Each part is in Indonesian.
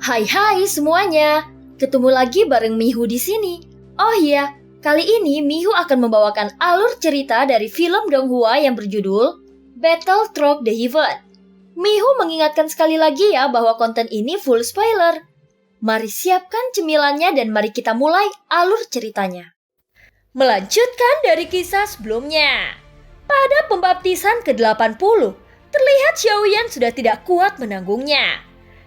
Hai semuanya, ketemu lagi bareng Mihu di sini. Oh iya, kali ini Mihu akan membawakan alur cerita dari film Donghua yang berjudul Battle Through the Heaven. Mihu mengingatkan sekali lagi ya bahwa konten ini full spoiler. Mari siapkan cemilannya dan mari kita mulai alur ceritanya. Melanjutkan dari kisah sebelumnya. Pada pembaptisan ke-80, terlihat Xiaoyan sudah tidak kuat menanggungnya.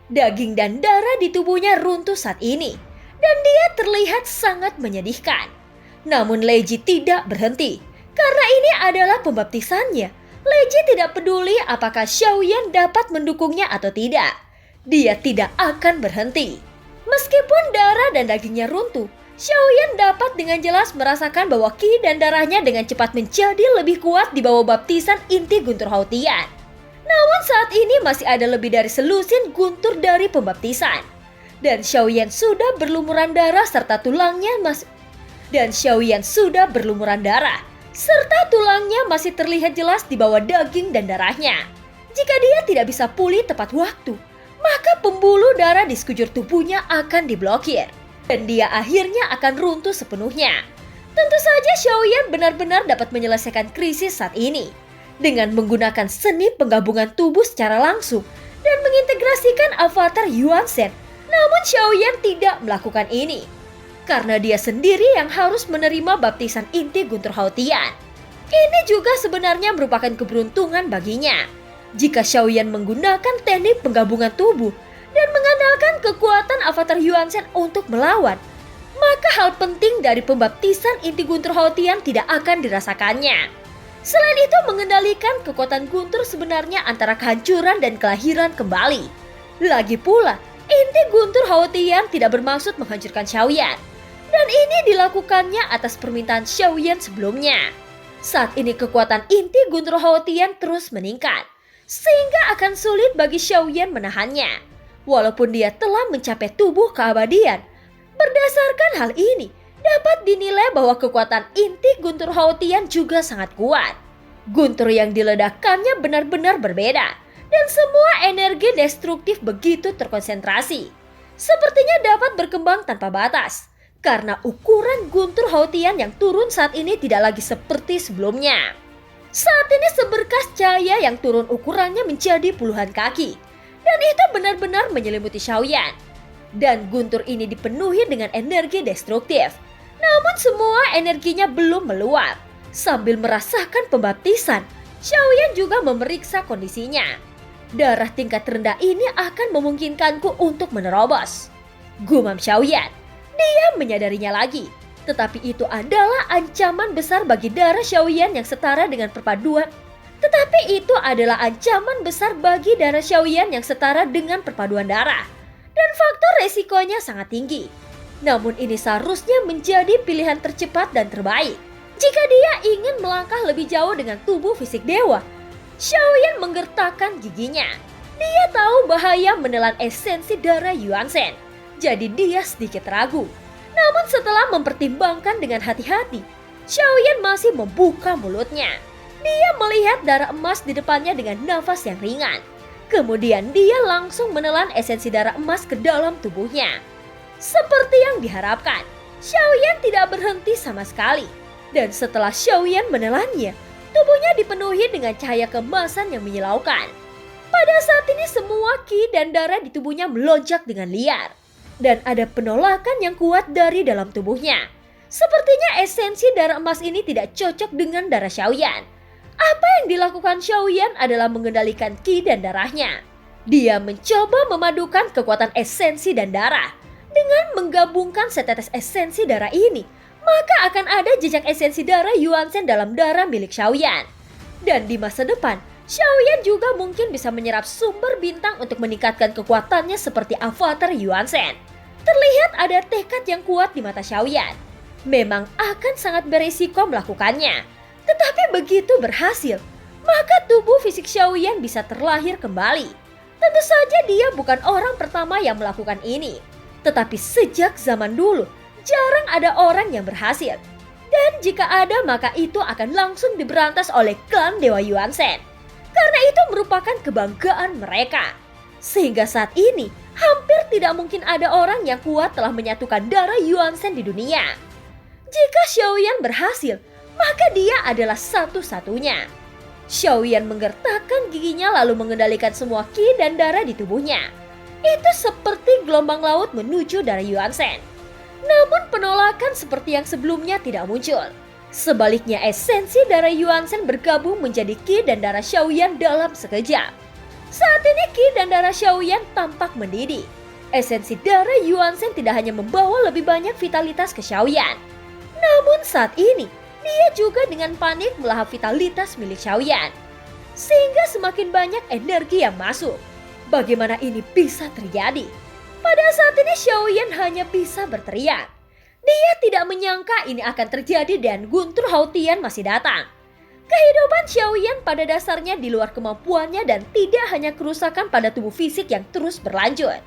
Daging dan darah di tubuhnya runtuh saat ini, dan dia terlihat sangat menyedihkan. Namun Leiji tidak berhenti, karena ini adalah pembaptisannya. Leiji tidak peduli apakah Xiaoyan dapat mendukungnya atau tidak. Dia tidak akan berhenti. Meskipun darah dan dagingnya runtuh, Xiaoyan dapat dengan jelas merasakan bahwa ki dan darahnya dengan cepat menjadi lebih kuat di bawah baptisan inti Guntur Haotian. Namun saat ini masih ada lebih dari selusin guntur dari pembaptisan. Dan Xiaoyan sudah berlumuran darah serta tulangnya masih terlihat jelas di bawah daging dan darahnya. Jika dia tidak bisa pulih tepat waktu, maka pembuluh darah di sekujur tubuhnya akan diblokir. Dan dia akhirnya akan runtuh sepenuhnya. Tentu saja Xiaoyan benar-benar dapat menyelesaikan krisis saat ini dengan menggunakan seni penggabungan tubuh secara langsung dan mengintegrasikan avatar Yuan Shen. Namun Xiaoyan tidak melakukan ini karena dia sendiri yang harus menerima baptisan inti Guntur Haotian. Ini juga sebenarnya merupakan keberuntungan baginya. Jika Xiaoyan menggunakan teknik penggabungan tubuh dan mengandalkan kekuatan avatar Yuan Shen untuk melawan, maka hal penting dari pembaptisan inti Guntur Haotian tidak akan dirasakannya. Selain itu, mengendalikan kekuatan Guntur sebenarnya antara kehancuran dan kelahiran kembali. Lagi pula, inti Guntur Haotian tidak bermaksud menghancurkan Xiaoyan, dan ini dilakukannya atas permintaan Xiaoyan sebelumnya. Saat ini kekuatan inti Guntur Haotian terus meningkat, sehingga akan sulit bagi Xiaoyan menahannya. Walaupun dia telah mencapai tubuh keabadian, berdasarkan hal ini, dapat dinilai bahwa kekuatan inti Guntur Haotian juga sangat kuat. Guntur yang diledakkannya benar-benar berbeda, dan semua energi destruktif begitu terkonsentrasi. Sepertinya dapat berkembang tanpa batas, karena ukuran Guntur Haotian yang turun saat ini tidak lagi seperti sebelumnya. Saat ini seberkas cahaya yang turun ukurannya menjadi puluhan kaki. Dan itu benar-benar menyelimuti Xiaoyan. Dan guntur ini dipenuhi dengan energi destruktif. Namun semua energinya belum meluap. Sambil merasakan pembaptisan, Xiaoyan juga memeriksa kondisinya. Darah tingkat rendah ini akan memungkinkanku untuk menerobos, gumam Xiaoyan. Dia menyadarinya lagi. Tetapi itu adalah ancaman besar bagi darah Xiaoyan yang setara dengan perpaduan darah. Dan faktor resikonya sangat tinggi. Namun ini seharusnya menjadi pilihan tercepat dan terbaik. Jika dia ingin melangkah lebih jauh dengan tubuh fisik dewa. Xiaoyan menggertakkan giginya. Dia tahu bahaya menelan esensi darah Yuan Shen. Jadi dia sedikit ragu. Namun setelah mempertimbangkan dengan hati-hati, Xiaoyan masih membuka mulutnya. Dia melihat darah emas di depannya dengan nafas yang ringan. Kemudian dia langsung menelan esensi darah emas ke dalam tubuhnya. Seperti yang diharapkan, Xiaoyan tidak berhenti sama sekali. Dan setelah Xiaoyan menelannya, tubuhnya dipenuhi dengan cahaya keemasan yang menyilaukan. Pada saat ini semua ki dan darah di tubuhnya melonjak dengan liar. Dan ada penolakan yang kuat dari dalam tubuhnya. Sepertinya esensi darah emas ini tidak cocok dengan darah Xiaoyan. Apa yang dilakukan Xiaoyan adalah mengendalikan ki dan darahnya. Dia mencoba memadukan kekuatan esensi dan darah. Dengan menggabungkan setetes esensi darah ini, maka akan ada jejak esensi darah Yuan Shen dalam darah milik Xiaoyan. Dan di masa depan, Xiaoyan juga mungkin bisa menyerap sumber bintang untuk meningkatkan kekuatannya seperti avatar Yuan Shen. Terlihat ada tekad yang kuat di mata Xiaoyan. Memang akan sangat berisiko melakukannya. Tetapi begitu berhasil, maka tubuh fisik Xiaoyan bisa terlahir kembali. Tentu saja dia bukan orang pertama yang melakukan ini. Tetapi sejak zaman dulu, jarang ada orang yang berhasil. Dan jika ada, maka itu akan langsung diberantas oleh klan Dewa Yuan Shen. Karena itu merupakan kebanggaan mereka. Sehingga saat ini, hampir tidak mungkin ada orang yang kuat telah menyatukan darah Yuan Shen di dunia. Jika Xiaoyan berhasil, maka dia adalah satu-satunya. Xiaoyan menggertakkan giginya lalu mengendalikan semua qi dan darah di tubuhnya. Itu seperti gelombang laut menuju darah Yuan Shen. Namun penolakan seperti yang sebelumnya tidak muncul. Sebaliknya esensi darah Yuan Shen bergabung menjadi qi dan darah Xiaoyan dalam sekejap. Saat ini qi dan darah Xiaoyan tampak mendidih. Esensi darah Yuan Shen tidak hanya membawa lebih banyak vitalitas ke Xiaoyan. Namun saat ini, dia juga dengan panik melahap vitalitas milik Xiaoyan. Sehingga semakin banyak energi yang masuk. Bagaimana ini bisa terjadi? Pada saat ini Xiaoyan hanya bisa berteriak. Dia tidak menyangka ini akan terjadi dan Guntur Haotian masih datang. Kehidupan Xiaoyan pada dasarnya di luar kemampuannya dan tidak hanya kerusakan pada tubuh fisik yang terus berlanjut.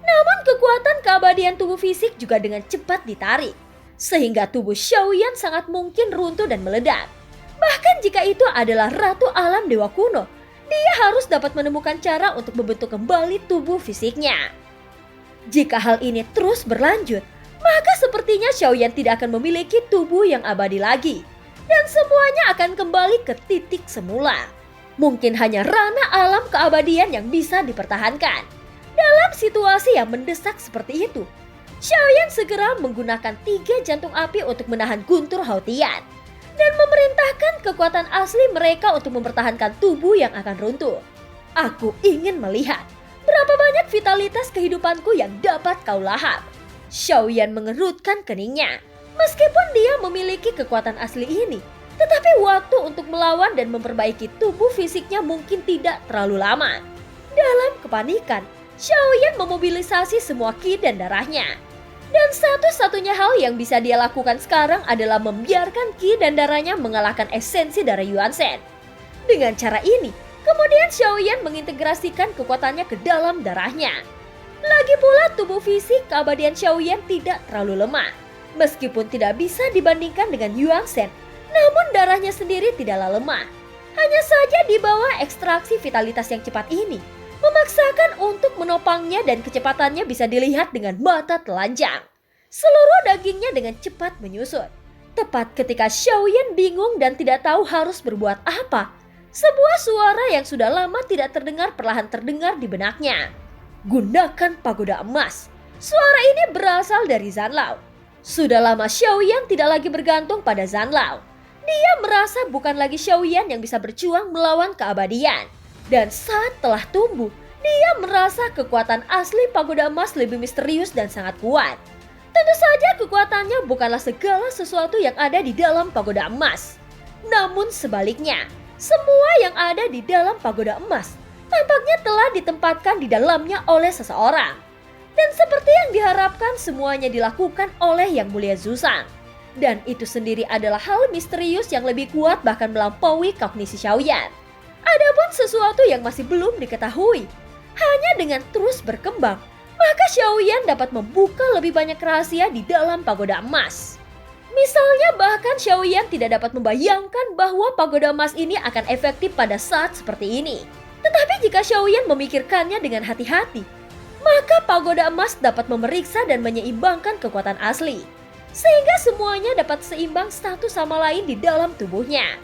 Namun kekuatan keabadian tubuh fisik juga dengan cepat ditarik. Sehingga tubuh Xiaoyan sangat mungkin runtuh dan meledak. Bahkan jika itu adalah Ratu Alam Dewa Kuno, dia harus dapat menemukan cara untuk membentuk kembali tubuh fisiknya. Jika hal ini terus berlanjut, maka sepertinya Xiaoyan tidak akan memiliki tubuh yang abadi lagi. Dan semuanya akan kembali ke titik semula. Mungkin hanya ranah alam keabadian yang bisa dipertahankan. Dalam situasi yang mendesak seperti itu, Xiaoyan segera menggunakan 3 jantung api untuk menahan Guntur Haotian. Dan memerintahkan kekuatan asli mereka untuk mempertahankan tubuh yang akan runtuh. Aku ingin melihat berapa banyak vitalitas kehidupanku yang dapat kau lahap. Xiaoyan mengerutkan keningnya. Meskipun dia memiliki kekuatan asli ini, tetapi waktu untuk melawan dan memperbaiki tubuh fisiknya mungkin tidak terlalu lama. Dalam kepanikan, Xiaoyan memobilisasi semua qi dan darahnya. Dan satu-satunya hal yang bisa dia lakukan sekarang adalah membiarkan qi dan darahnya mengalahkan esensi darah Yuan Shen. Dengan cara ini, kemudian Xiaoyan mengintegrasikan kekuatannya ke dalam darahnya. Lagi pula tubuh fisik keabadian Xiaoyan tidak terlalu lemah. Meskipun tidak bisa dibandingkan dengan Yuan Shen, namun darahnya sendiri tidaklah lemah. Hanya saja di bawah ekstraksi vitalitas yang cepat ini, memaksakan untuk menopangnya dan kecepatannya bisa dilihat dengan mata telanjang. Seluruh dagingnya dengan cepat menyusut. Tepat ketika Xiaoyan bingung dan tidak tahu harus berbuat apa, sebuah suara yang sudah lama tidak terdengar perlahan terdengar di benaknya. Gunakan pagoda emas. Suara ini berasal dari Zanlao. Sudah lama Xiaoyan tidak lagi bergantung pada Zanlao. Dia merasa bukan lagi Xiaoyan yang bisa berjuang melawan keabadian. Dan saat telah tumbuh, dia merasa kekuatan asli pagoda emas lebih misterius dan sangat kuat. Tentu saja kekuatannya bukanlah segala sesuatu yang ada di dalam pagoda emas. Namun sebaliknya, semua yang ada di dalam pagoda emas tampaknya telah ditempatkan di dalamnya oleh seseorang. Dan seperti yang diharapkan semuanya dilakukan oleh Yang Mulia Zuzan. Dan itu sendiri adalah hal misterius yang lebih kuat bahkan melampaui kognisi Xiaoyan. Adapun sesuatu yang masih belum diketahui, hanya dengan terus berkembang, maka Xiaoyan dapat membuka lebih banyak rahasia di dalam pagoda emas. Misalnya bahkan Xiaoyan tidak dapat membayangkan bahwa pagoda emas ini akan efektif pada saat seperti ini. Tetapi jika Xiaoyan memikirkannya dengan hati-hati, maka pagoda emas dapat memeriksa dan menyeimbangkan kekuatan asli. Sehingga semuanya dapat seimbang satu sama lain di dalam tubuhnya.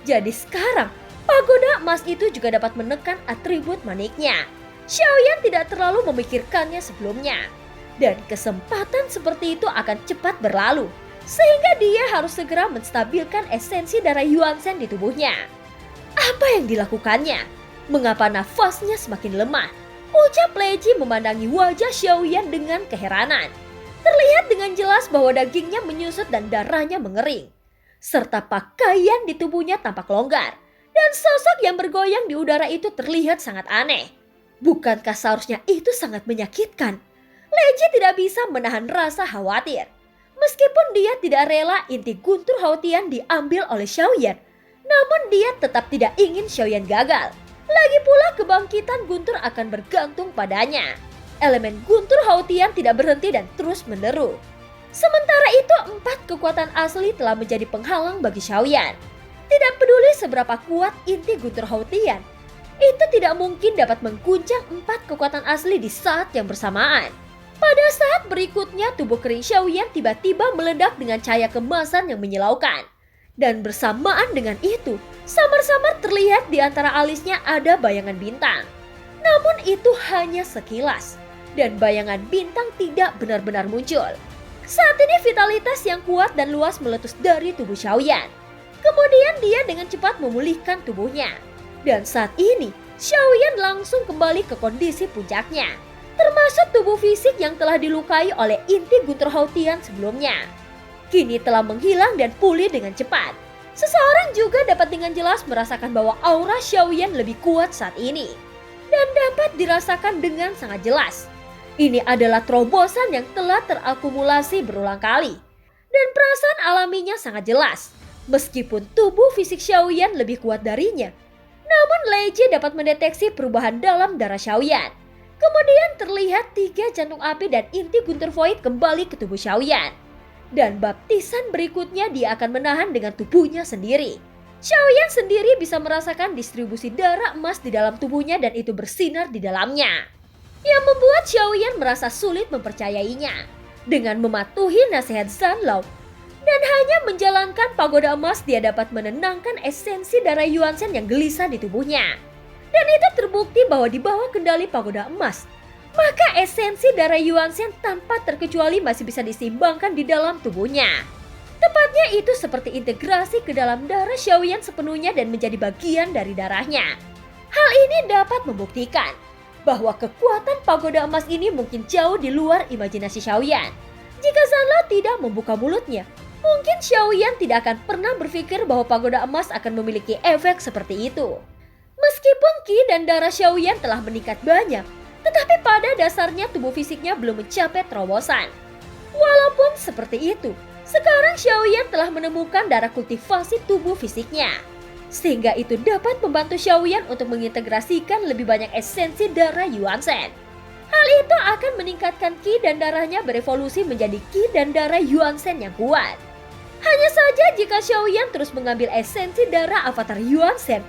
Jadi sekarang, pagoda emas itu juga dapat menekan atribut maniknya. Xiaoyan tidak terlalu memikirkannya sebelumnya. Dan kesempatan seperti itu akan cepat berlalu. Sehingga dia harus segera menstabilkan esensi darah Yuan Shen di tubuhnya. Apa yang dilakukannya? Mengapa nafasnya semakin lemah? Ucap Lei Ji memandangi wajah Xiaoyan dengan keheranan. Terlihat dengan jelas bahwa dagingnya menyusut dan darahnya mengering. Serta pakaian di tubuhnya tampak longgar. Dan sosok yang bergoyang di udara itu terlihat sangat aneh. Bukankah seharusnya itu sangat menyakitkan? Lei Ji tidak bisa menahan rasa khawatir. Meskipun dia tidak rela inti Guntur Haotian diambil oleh Xiaoyan, namun dia tetap tidak ingin Xiaoyan gagal. Lagi pula kebangkitan Guntur akan bergantung padanya. Elemen Guntur Haotian tidak berhenti dan terus meneru. Sementara itu 4 kekuatan asli telah menjadi penghalang bagi Xiaoyan. Tidak peduli seberapa kuat inti Guntur Haotian, itu tidak mungkin dapat mengguncang 4 kekuatan asli di saat yang bersamaan. Pada saat berikutnya, tubuh kering Xiaoyan tiba-tiba meledak dengan cahaya kemasan yang menyilaukan. Dan bersamaan dengan itu, samar-samar terlihat di antara alisnya ada bayangan bintang. Namun itu hanya sekilas, dan bayangan bintang tidak benar-benar muncul. Saat ini vitalitas yang kuat dan luas meletus dari tubuh Xiaoyan. Kemudian dia dengan cepat memulihkan tubuhnya. Dan saat ini, Xiaoyan langsung kembali ke kondisi puncaknya, termasuk tubuh fisik yang telah dilukai oleh inti Guntur Hautian sebelumnya. Kini telah menghilang dan pulih dengan cepat. Seseorang juga dapat dengan jelas merasakan bahwa aura Xiaoyan lebih kuat saat ini. Dan dapat dirasakan dengan sangat jelas. Ini adalah terobosan yang telah terakumulasi berulang kali. Dan perasaan alaminya sangat jelas. Meskipun tubuh fisik Xiaoyan lebih kuat darinya, namun Lei Jie dapat mendeteksi perubahan dalam darah Xiaoyan. Kemudian terlihat 3 jantung api dan inti Guntur Void kembali ke tubuh Xiaoyan. Dan baptisan berikutnya dia akan menahan dengan tubuhnya sendiri. Xiaoyan sendiri bisa merasakan distribusi darah emas di dalam tubuhnya dan itu bersinar di dalamnya. Yang membuat Xiaoyan merasa sulit mempercayainya. Dengan mematuhi nasihat Zanlong dan hanya menjalankan pagoda emas, dia dapat menenangkan esensi darah Yuan Shen yang gelisah di tubuhnya. Dan itu terbukti bahwa di bawah kendali pagoda emas, maka esensi darah Yuan Shen tanpa terkecuali masih bisa diseimbangkan di dalam tubuhnya. Tepatnya itu seperti integrasi ke dalam darah Xiaoyan sepenuhnya dan menjadi bagian dari darahnya. Hal ini dapat membuktikan bahwa kekuatan pagoda emas ini mungkin jauh di luar imajinasi Xiaoyan. Jika Zanlong tidak membuka mulutnya, mungkin Xiaoyan tidak akan pernah berpikir bahwa pagoda emas akan memiliki efek seperti itu. Meskipun Qi dan darah Xiaoyan telah meningkat banyak, tetapi pada dasarnya tubuh fisiknya belum mencapai terobosan. Walaupun seperti itu, sekarang Xiaoyan telah menemukan darah kultivasi tubuh fisiknya. Sehingga itu dapat membantu Xiaoyan untuk mengintegrasikan lebih banyak esensi darah Yuan Shen. Hal itu akan meningkatkan Qi dan darahnya berevolusi menjadi Qi dan darah Yuan Shen yang kuat. Hanya saja jika Xiaoyan terus mengambil esensi darah avatar Yuan Shen,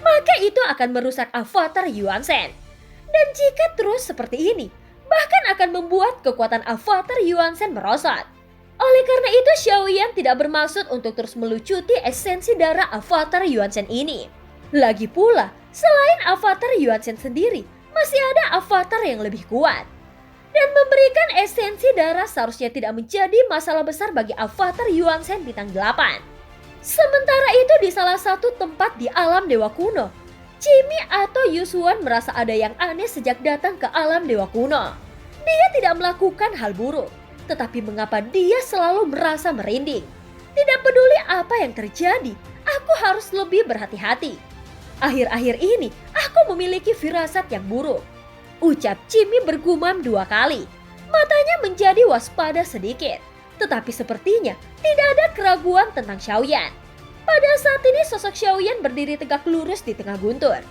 maka itu akan merusak avatar Yuan Shen. Dan jika terus seperti ini, bahkan akan membuat kekuatan avatar Yuan Shen merosot. Oleh karena itu, Xiaoyan tidak bermaksud untuk terus melucuti esensi darah avatar Yuan Shen ini. Lagi pula, selain avatar Yuan Shen sendiri, masih ada avatar yang lebih kuat. Dan memberikan esensi darah seharusnya tidak menjadi masalah besar bagi avatar Yuan Shen bintang 8. Sementara itu di salah satu tempat di alam dewa kuno, Jimmy atau Yusuan merasa ada yang aneh sejak datang ke alam dewa kuno. Dia tidak melakukan hal buruk, tetapi mengapa dia selalu merasa merinding? Tidak peduli apa yang terjadi, aku harus lebih berhati-hati. Akhir-akhir ini, aku memiliki firasat yang buruk. Ucap Jimmy bergumam 2 kali. Matanya menjadi waspada sedikit. Tetapi sepertinya tidak ada keraguan tentang Xiaoyan. Pada saat ini sosok Xiaoyan berdiri tegak lurus di tengah guntur.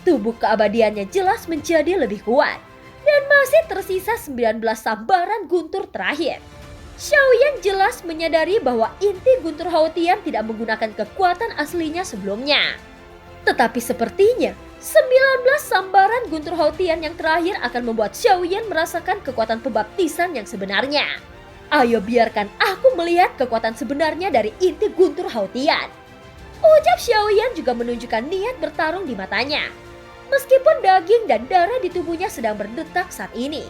Tubuh keabadiannya jelas menjadi lebih kuat. Dan masih tersisa 19 sambaran guntur terakhir. Xiaoyan jelas menyadari bahwa inti Guntur Hautian tidak menggunakan kekuatan aslinya sebelumnya. Tetapi sepertinya 19 sambaran Guntur Hautian yang terakhir akan membuat Xiaoyan merasakan kekuatan pembaptisan yang sebenarnya. Ayo biarkan aku melihat kekuatan sebenarnya dari inti Guntur Hautian. Ucap Xiaoyan juga menunjukkan niat bertarung di matanya. Meskipun daging dan darah di tubuhnya sedang berdetak saat ini,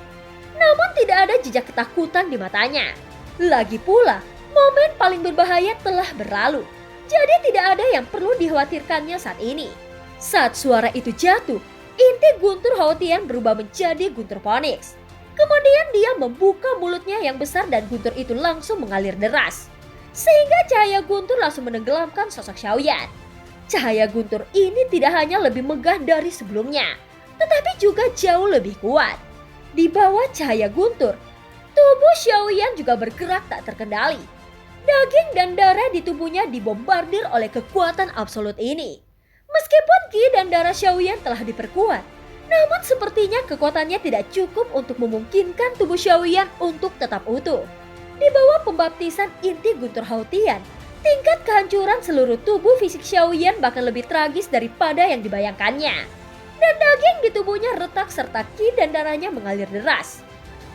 namun tidak ada jejak ketakutan di matanya. Lagi pula, momen paling berbahaya telah berlalu, jadi tidak ada yang perlu dikhawatirkannya saat ini. Saat suara itu jatuh, inti Guntur Hautian berubah menjadi Guntur Phoenix. Kemudian dia membuka mulutnya yang besar dan guntur itu langsung mengalir deras. Sehingga cahaya guntur langsung menenggelamkan sosok Xiaoyan. Cahaya guntur ini tidak hanya lebih megah dari sebelumnya, tetapi juga jauh lebih kuat. Di bawah cahaya guntur, tubuh Xiaoyan juga bergerak tak terkendali. Daging dan darah di tubuhnya dibombardir oleh kekuatan absolut ini. Meskipun Qi dan darah Xiaoyan telah diperkuat, namun sepertinya kekuatannya tidak cukup untuk memungkinkan tubuh Xiaoyan untuk tetap utuh. Di bawah pembaptisan inti Guntur Hautian, tingkat kehancuran seluruh tubuh fisik Xiaoyan bahkan lebih tragis daripada yang dibayangkannya. Dan daging di tubuhnya retak serta ki dan darahnya mengalir deras.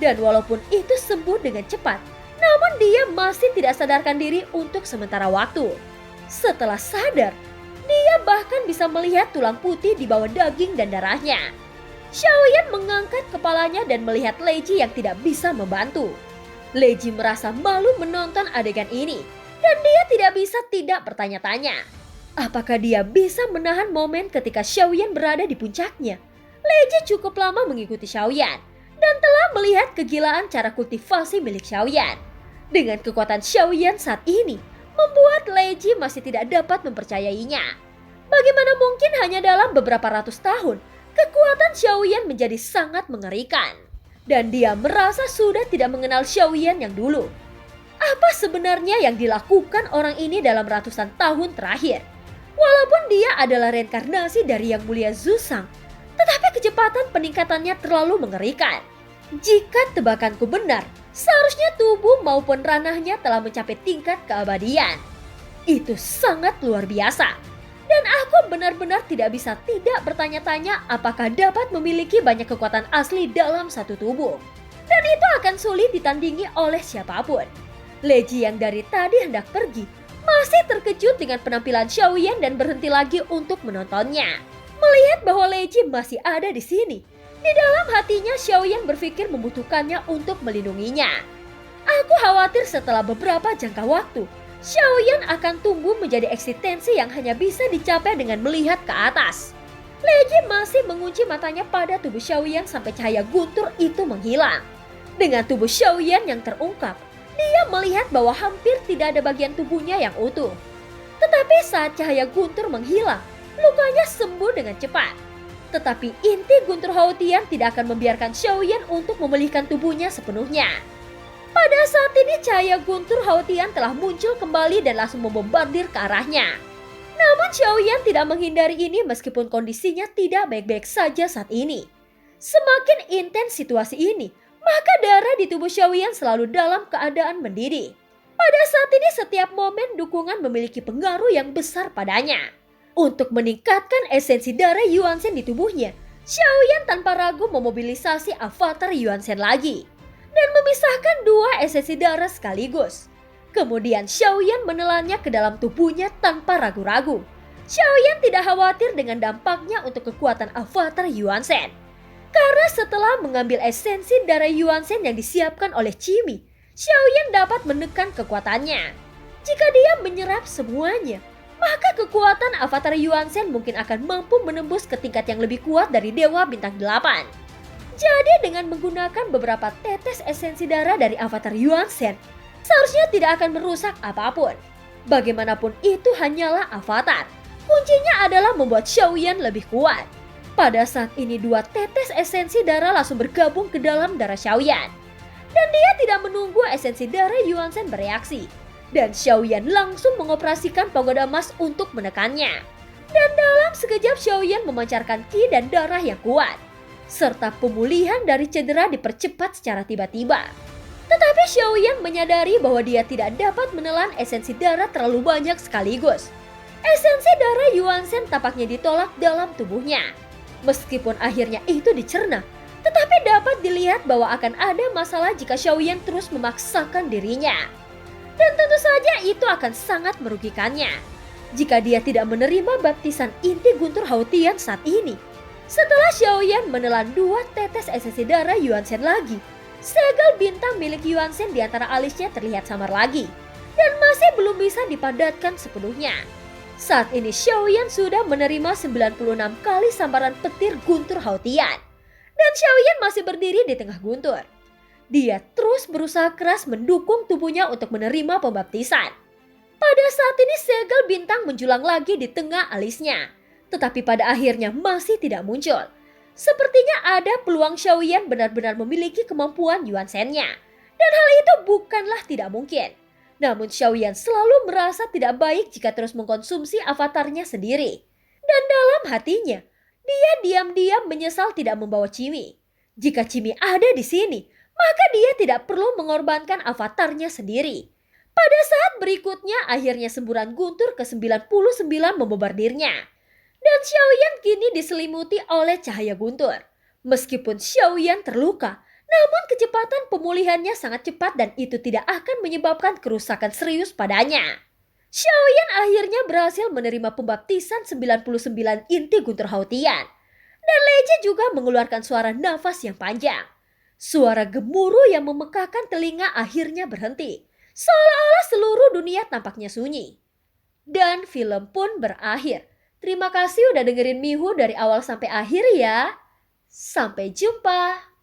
Dan walaupun itu sembuh dengan cepat, namun dia masih tidak sadarkan diri untuk sementara waktu. Setelah sadar, dia bahkan bisa melihat tulang putih di bawah daging dan darahnya. Xiaoyan mengangkat kepalanya dan melihat Lei Ji yang tidak bisa membantu. Lei Ji merasa malu menonton adegan ini, dan dia tidak bisa tidak bertanya-tanya. Apakah dia bisa menahan momen ketika Xiaoyan berada di puncaknya? Lei Ji cukup lama mengikuti Xiaoyan dan telah melihat kegilaan cara kultivasi milik Xiaoyan. Dengan kekuatan Xiaoyan saat ini, membuat Lei Ji masih tidak dapat mempercayainya. Bagaimana mungkin hanya dalam beberapa ratus tahun, kekuatan Xiaoyan menjadi sangat mengerikan. Dan dia merasa sudah tidak mengenal Xiaoyan yang dulu. Apa sebenarnya yang dilakukan orang ini dalam ratusan tahun terakhir? Walaupun dia adalah reinkarnasi dari Yang Mulia Zuzang, tetapi kecepatan peningkatannya terlalu mengerikan. Jika tebakanku benar, seharusnya tubuh maupun ranahnya telah mencapai tingkat keabadian. Itu sangat luar biasa. Dan aku benar-benar tidak bisa tidak bertanya-tanya apakah dapat memiliki banyak kekuatan asli dalam satu tubuh. Dan itu akan sulit ditandingi oleh siapapun. Lei Ji yang dari tadi hendak pergi, masih terkejut dengan penampilan Xiaoyan dan berhenti lagi untuk menontonnya. Melihat bahwa Lei Ji masih ada di sini, di dalam hatinya Xiaoyan berpikir membutuhkannya untuk melindunginya. Aku khawatir setelah beberapa jangka waktu, Xiaoyan akan tumbuh menjadi eksistensi yang hanya bisa dicapai dengan melihat ke atas. Lei Ji masih mengunci matanya pada tubuh Xiaoyan sampai cahaya guntur itu menghilang. Dengan tubuh Xiaoyan yang terungkap, dia melihat bahwa hampir tidak ada bagian tubuhnya yang utuh. Tetapi saat cahaya guntur menghilang, lukanya sembuh dengan cepat. Tetapi inti guntur Haotian tidak akan membiarkan Xiaoyan untuk memulihkan tubuhnya sepenuhnya. Pada saat ini cahaya guntur Haotian telah muncul kembali dan langsung membombardir ke arahnya. Namun Xiaoyan tidak menghindari ini meskipun kondisinya tidak baik-baik saja saat ini. Semakin intens situasi ini, maka darah di tubuh Xiaoyan selalu dalam keadaan mendidih. Pada saat ini setiap momen dukungan memiliki pengaruh yang besar padanya. Untuk meningkatkan esensi darah Yuan Shen di tubuhnya, Xiaoyan tanpa ragu memobilisasi avatar Yuan Shen lagi dan memisahkan dua esensi darah sekaligus. Kemudian Xiaoyan menelannya ke dalam tubuhnya tanpa ragu-ragu. Xiaoyan tidak khawatir dengan dampaknya untuk kekuatan avatar Yuan Shen. Karena setelah mengambil esensi darah Yuan Shen yang disiapkan oleh Qimi, Xiaoyan dapat menekan kekuatannya. Jika dia menyerap semuanya, maka kekuatan avatar Yuan Shen mungkin akan mampu menembus ke tingkat yang lebih kuat dari Dewa Bintang 8. Jadi dengan menggunakan beberapa tetes esensi darah dari avatar Yuan Shen, seharusnya tidak akan merusak apapun. Bagaimanapun itu hanyalah avatar. Kuncinya adalah membuat Xiaoyan lebih kuat. Pada saat ini dua tetes esensi darah langsung bergabung ke dalam darah Xiaoyan. Dan dia tidak menunggu esensi darah Yuan Shen bereaksi. Dan Xiaoyan langsung mengoperasikan pagoda emas untuk menekannya. Dan dalam sekejap Xiaoyan memancarkan ki dan darah yang kuat. Serta pemulihan dari cedera dipercepat secara tiba-tiba. Tetapi Xiaoyan menyadari bahwa dia tidak dapat menelan esensi darah terlalu banyak sekaligus. Esensi darah Yuan Shen tampaknya ditolak dalam tubuhnya. Meskipun akhirnya itu dicerna, tetapi dapat dilihat bahwa akan ada masalah jika Xiaoyan terus memaksakan dirinya. Dan tentu saja itu akan sangat merugikannya jika dia tidak menerima baptisan inti guntur Haotian saat ini. Setelah Xiaoyan menelan dua tetes esensi darah Yuan Shen lagi, segel bintang milik Yuan Shen di antara alisnya terlihat samar lagi dan masih belum bisa dipadatkan sepenuhnya. Saat ini Xiaoyan sudah menerima 96 kali sambaran petir guntur Haotian dan Xiaoyan masih berdiri di tengah guntur. Dia terus berusaha keras mendukung tubuhnya untuk menerima pembaptisan. Pada saat ini segel bintang menjulang lagi di tengah alisnya, tetapi pada akhirnya masih tidak muncul. Sepertinya ada peluang Xiaoyan benar-benar memiliki kemampuan Yuan Shen-nya. Dan hal itu bukanlah tidak mungkin. Namun Xiaoyan selalu merasa tidak baik jika terus mengkonsumsi avatarnya sendiri. Dan dalam hatinya, dia diam-diam menyesal tidak membawa Qimi. Jika Qimi ada di sini, maka dia tidak perlu mengorbankan avatarnya sendiri. Pada saat berikutnya akhirnya semburan guntur ke-99 membombardirnya. Dan Xiaoyan kini diselimuti oleh cahaya guntur. Meskipun Xiaoyan terluka, namun kecepatan pemulihannya sangat cepat dan itu tidak akan menyebabkan kerusakan serius padanya. Xiaoyan akhirnya berhasil menerima pembaptisan 99 inti guntur Hautian. Dan Leje juga mengeluarkan suara nafas yang panjang. Suara gemuruh yang memekakkan telinga akhirnya berhenti. Seolah-olah seluruh dunia tampaknya sunyi. Dan film pun berakhir. Terima kasih udah dengerin Mihu dari awal sampai akhir ya. Sampai jumpa.